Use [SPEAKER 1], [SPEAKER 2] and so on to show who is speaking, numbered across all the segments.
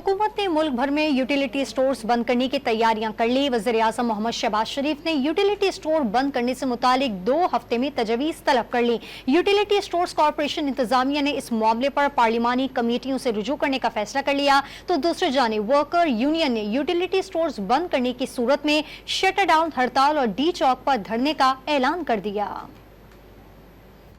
[SPEAKER 1] हुकूमत ने मुल्क भर में यूटिलिटी स्टोर्स बंद करने की तैयारियां कर ली। वज़ीर-ए-आज़म मोहम्मद शहबाज शरीफ ने यूटिलिटी स्टोर बंद करने से मुतालिक 2 हफ्ते में तजवीज़ तलब कर ली। यूटिलिटी स्टोर्स कॉरपोरेशन इंतजामिया ने इस मामले पर पार्लिमानी कमेटियों से रुजू करने का फैसला कर लिया, तो दूसरी जानिब वर्कर यूनियन ने यूटिलिटी स्टोर्स बंद करने की सूरत में शटर डाउन हड़ताल और डी चौक पर धरने का ऐलान कर दिया।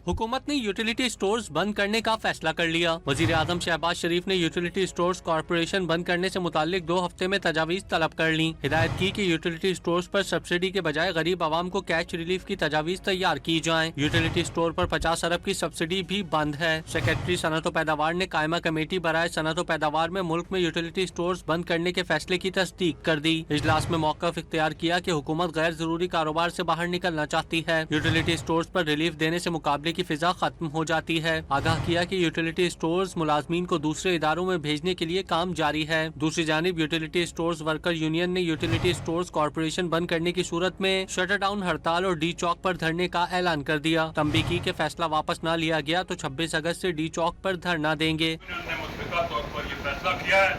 [SPEAKER 2] हुकूमत ने यूटिलिटी स्टोर्स बंद करने का फैसला कर लिया। वजीर आजम शहबाज शरीफ ने यूटिलिटी स्टोर्स कॉरपोरेशन बंद करने से मुतालिक 2 हफ्ते में तजावीज़ तलब कर ली। हिदायत की कि यूटिलिटी स्टोर्स पर सब्सिडी के बजाय गरीब आवाम को कैश रिलीफ की तजावीज़ तैयार की जाएं। यूटिलिटी स्टोर पर 50 अरब की सब्सिडी भी बंद है। सेक्रेटरी सनअत व पैदावार ने कायमा कमेटी बराए सनअत व पैदावार में मुल्क में यूटिलिटी स्टोर्स बंद करने के फैसले की तस्दीक कर दी। इजलास में मौक़िफ़ इख्तियार किया कि हुकूमत गैर जरूरी कारोबार से बाहर निकलना चाहती है। यूटिलिटी स्टोर्स पर रिलीफ देने से मुकाबले की फिजा खत्म हो जाती है। आगाह किया कि यूटिलिटी स्टोर्स मुलाजमीन को दूसरे इदारों में भेजने के लिए काम जारी है। दूसरी जानिब यूटिलिटी स्टोर्स वर्कर यूनियन ने यूटिलिटी स्टोर्स कॉरपोरेशन बंद करने की सूरत में शटर डाउन हड़ताल और डी चौक पर धरने का ऐलान कर दिया। तंबीह की कि फैसला वापस न लिया गया तो 26 अगस्त से डी चौक पर धरना देंगे।
[SPEAKER 3] तौर पर ये फैसला किया है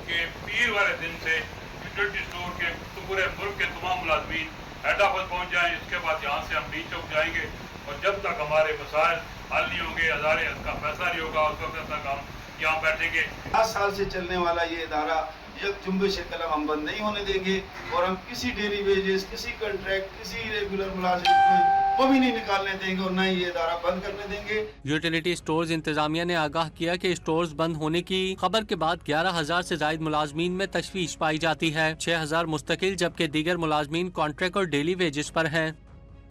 [SPEAKER 3] कि पीर वाले दिन से यूटिलिटी स्टोर के पूरे मुल्क के तमाम मुलाजमीन हेड ऑफिस पहुँच जाएं। इसके बाद यहाँ से हम डी चौक जाएंगे और जब तक हमारे मसाइल हल नहीं होंगे, हज़ारे का फैसला नहीं होगा, उस वक्त तक हम यहाँ बैठेंगे। 5 साल से चलने वाला ये इदारा एक जुम्बिश कलम हम बंद नहीं होने देंगे और हम किसी डेली वेजेस, किसी कॉन्ट्रैक्ट, किसी रेगुलर मुलाजिम को भी नहीं निकालने देंगे और न ही ये इदारा बंद करने देंगे।
[SPEAKER 2] यूटिलिटी स्टोर्स इंतजामिया ने आगाह किया कि स्टोर्स बंद होने की खबर के बाद 11,000 से जायद मुलाजमीन में तशवीश पाई जाती है। 6,000 मुस्तकिल जबकि दीगर मुलाजमीन कॉन्ट्रैक्ट और डेली वेजेस पर हैं।